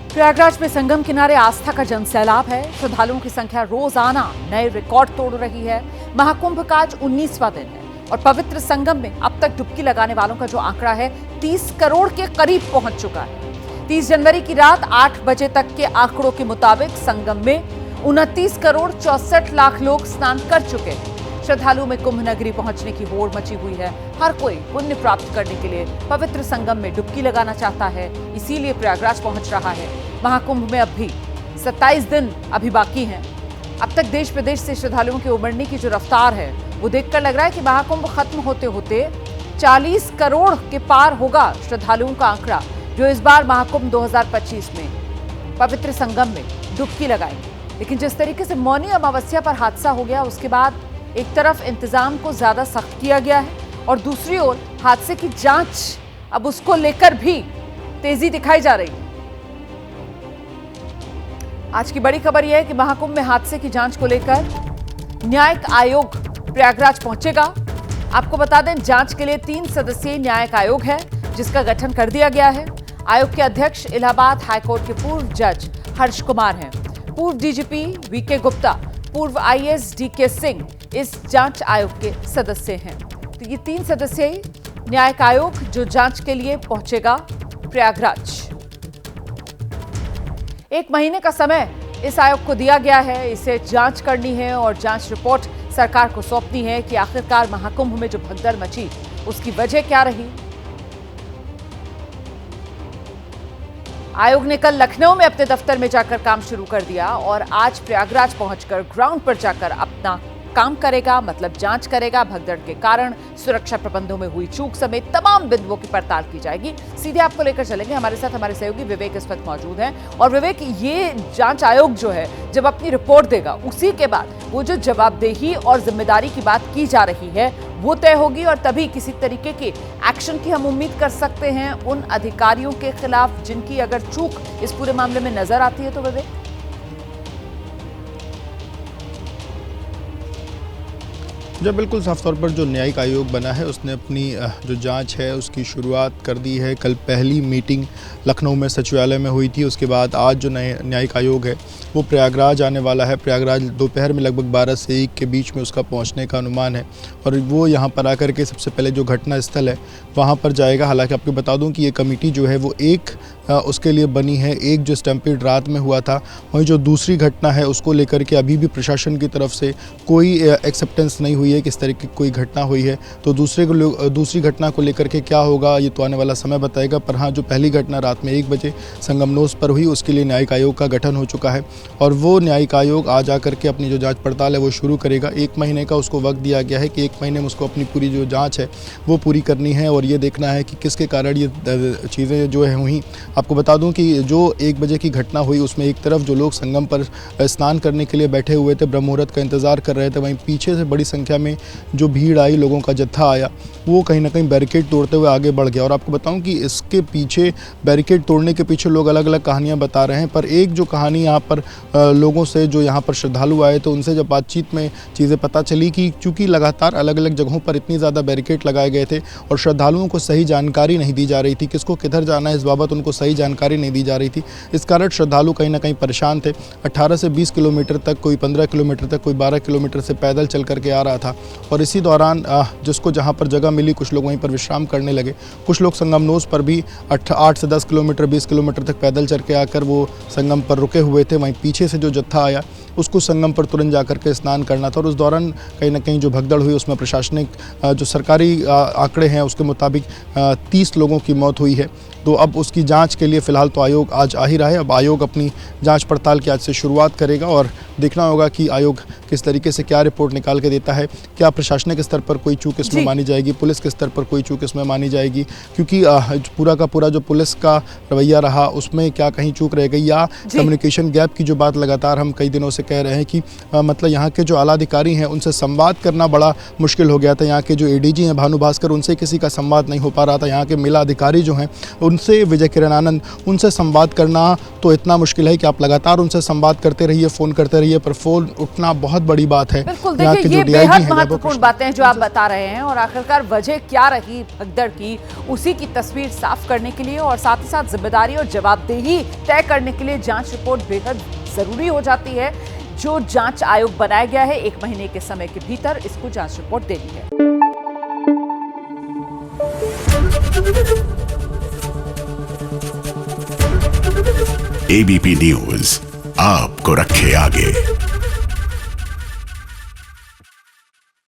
प्रयागराज में संगम किनारे आस्था का जनसैलाब है। श्रद्धालुओं की संख्या रोजाना नए रिकॉर्ड तोड़ रही है। महाकुंभ का आज 19वां दिन है और पवित्र संगम में अब तक डुबकी लगाने वालों का जो आंकड़ा है 30 करोड़ के करीब पहुंच चुका है। 30 जनवरी की रात 8 बजे तक के आंकड़ों के मुताबिक संगम में 29 करोड़ 64 लाख लोग स्नान कर चुके हैं। श्रद्धालुओं में कुंभ नगरी पहुंचने की होड़ मची हुई है। हर कोई पुण्य प्राप्त करने के लिए पवित्र संगम में डुबकी लगाना चाहता है, इसीलिए प्रयागराज पहुंच रहा है। महाकुंभ में अब भी 27 दिन अभी बाकी हैं। अब तक देश प्रदेश से श्रद्धालुओं के उमड़ने की जो रफ्तार है वो देखकर लग रहा है कि महाकुंभ खत्म होते होते 40 करोड़ के पार होगा श्रद्धालुओं का आंकड़ा, जो इस बार महाकुंभ 2025 में पवित्र संगम में डुबकी लगाएंगे। लेकिन जिस तरीके से मौनी अमावस्या पर हादसा हो गया, उसके बाद एक तरफ इंतजाम को ज्यादा सख्त किया गया है और दूसरी ओर हादसे की जांच, अब उसको लेकर भी तेजी दिखाई जा रही है। आज की बड़ी खबर यह है कि महाकुंभ में हादसे की जांच को लेकर न्यायिक आयोग प्रयागराज पहुंचेगा। आपको बता दें, जांच के लिए 3 सदस्यीय न्यायिक आयोग है जिसका गठन कर दिया गया है। आयोग के अध्यक्ष इलाहाबाद हाईकोर्ट के पूर्व जज हर्ष कुमार हैं। पूर्व डीजीपी वीके गुप्ता, पूर्व आईएएस डीके सिंह इस जांच आयोग के सदस्य हैं। तो ये 3 सदस्यीय न्यायिक आयोग जो जांच के लिए पहुंचेगा प्रयागराज। 1 महीने का समय इस आयोग को दिया गया है। इसे जांच करनी है और जांच रिपोर्ट सरकार को सौंपनी है कि आखिरकार महाकुंभ में जो भगदड़ मची उसकी वजह क्या रही। आयोग ने कल लखनऊ में अपने दफ्तर में जाकर काम शुरू कर दिया और आज प्रयागराज पहुंचकर ग्राउंड पर जाकर अपना काम करेगा, मतलब जांच करेगा। भगदड़ के कारण सुरक्षा प्रबंधों में हुई चूक समेत तमाम बिंदुओं की पड़ताल की जाएगी। सीधे आपको लेकर चलेंगे, हमारे साथ हमारे सहयोगी विवेक इस वक्त मौजूद हैं। और विवेक, ये जांच आयोग जो है जब अपनी रिपोर्ट देगा उसी के बाद वो जो जवाबदेही और जिम्मेदारी की बात की जा रही है वो तय होगी और तभी किसी तरीके के एक्शन की हम उम्मीद कर सकते हैं उन अधिकारियों के खिलाफ जिनकी अगर चूक इस पूरे मामले में नजर आती है। तो विवेक, जब बिल्कुल साफ तौर पर जो न्यायिक आयोग बना है उसने अपनी जो जांच है उसकी शुरुआत कर दी है। कल पहली मीटिंग लखनऊ में सचिवालय में हुई थी। उसके बाद आज जो न्यायिक आयोग है वो प्रयागराज आने वाला है। प्रयागराज दोपहर में लगभग 12 से 1 के बीच में उसका पहुंचने का अनुमान है और वो यहाँ पर आकर के सबसे पहले जो घटना स्थल है वहाँ पर जाएगा। हालांकि आपको बता दूँ कि ये कमेटी जो है वो एक उसके लिए बनी है। एक जो स्टैम्पीड रात में हुआ था, वहीं जो दूसरी घटना है उसको लेकर के अभी भी प्रशासन की तरफ से कोई एक्सेप्टेंस नहीं हुई है कि इस तरह की कोई घटना हुई है। तो दूसरी घटना को लेकर के क्या होगा ये तो आने वाला समय बताएगा। पर हाँ, जो पहली घटना रात में 1 बजे संगमनोस पर हुई उसके लिए न्यायिक आयोग का गठन हो चुका है और वो न्यायिक आयोग आज आकर के अपनी जो जाँच पड़ताल है वो शुरू करेगा। 1 महीने का उसको वक्त दिया गया है कि 1 महीने में उसको अपनी पूरी जो जाँच है वो पूरी करनी है और ये देखना है कि किसके कारण ये चीज़ें जो है हुई। आपको बता दूं कि जो 1 बजे की घटना हुई उसमें एक तरफ जो लोग संगम पर स्नान करने के लिए बैठे हुए थे, ब्रह्म मुहूर्त का इंतज़ार कर रहे थे, वहीं पीछे से बड़ी संख्या में जो भीड़ आई, लोगों का जत्था आया, वो कहीं ना कहीं बैरिकेड तोड़ते हुए आगे बढ़ गया। और आपको बताऊं कि इसके पीछे, बैरिकेड तोड़ने के पीछे लोग अलग अलग कहानियाँ बता रहे हैं। पर एक जो कहानी यहाँ पर लोगों से, जो यहाँ पर श्रद्धालु आए तो उनसे जब बातचीत में चीज़ें पता चली कि चूँकि लगातार अलग अलग जगहों पर इतनी ज़्यादा बैरिकेड लगाए गए थे और श्रद्धालुओं को सही जानकारी नहीं दी जा रही थी, किसको किधर जाना है इस बाबत उनको सही जानकारी नहीं दी जा रही थी। इस कारण श्रद्धालु कहीं ना कहीं परेशान थे। 18 से 20 किलोमीटर तक, कोई 15 किलोमीटर तक, कोई 12 किलोमीटर से पैदल चल करके आ रहा था और इसी दौरान जिसको जहां पर जगह मिली कुछ लोग वहीं पर विश्राम करने लगे। कुछ लोग संगमनोस पर भी 8 से 10 किलोमीटर, 20 किलोमीटर तक पैदल चल के आकर वो संगम पर रुके हुए थे। वहीं पीछे से जो जत्था आया उसको संगम पर तुरंत जाकर के स्नान करना था और उस दौरान कहीं ना कहीं जो भगदड़ हुई उसमें प्रशासनिक जो सरकारी आंकड़े हैं उसके मुताबिक 30 लोगों की मौत हुई है। तो अब उसकी जांच के लिए फ़िलहाल तो आयोग आज आ ही रहा है। अब आयोग अपनी जांच पड़ताल की आज से शुरुआत करेगा और देखना होगा कि आयोग किस तरीके से क्या रिपोर्ट निकाल के देता है। क्या प्रशासनिक स्तर पर कोई चूक इसमें मानी जाएगी, पुलिस के स्तर पर कोई चूक इसमें मानी जाएगी, क्योंकि पूरा का पूरा जो पुलिस का रवैया रहा उसमें क्या कहीं चूक रह गई, या कम्युनिकेशन गैप की जो बात लगातार हम कई दिनों से कह रहे हैं कि मतलब यहाँ के जो आला अधिकारी हैं उनसे संवाद करना बड़ा मुश्किल हो गया था। यहाँ के जो एडीजी हैं भानु भास्कर, उनसे किसी का संवाद नहीं हो पा रहा था। यहाँ के मेला अधिकारी जो हैं उनसे, विजय किरण आनंद, उनसे संवाद करना तो इतना मुश्किल है कि आप लगातार उनसे संवाद करते रहिए, फ़ोन करते रहिए, ये पर फोन उठना बहुत बड़ी बात है। बिल्कुल, यहाँ देखिए के ये जो DIG बेहद हैं, महत्वपूर्ण बातें हैं जो आप बता रहे हैं और आखिरकार वजह क्या रही भगदड़ की, उसी की तस्वीर साफ करने के लिए और साथ ही साथ जिम्मेदारी और जवाबदेही तय करने के लिए जांच रिपोर्ट बेहद जरूरी हो जाती है। जो जांच आयोग बनाया गया है 1 महीने के समय के भीतर इसको जांच रिपोर्ट देनी है। ABP न्यूज आपको रखे आगे।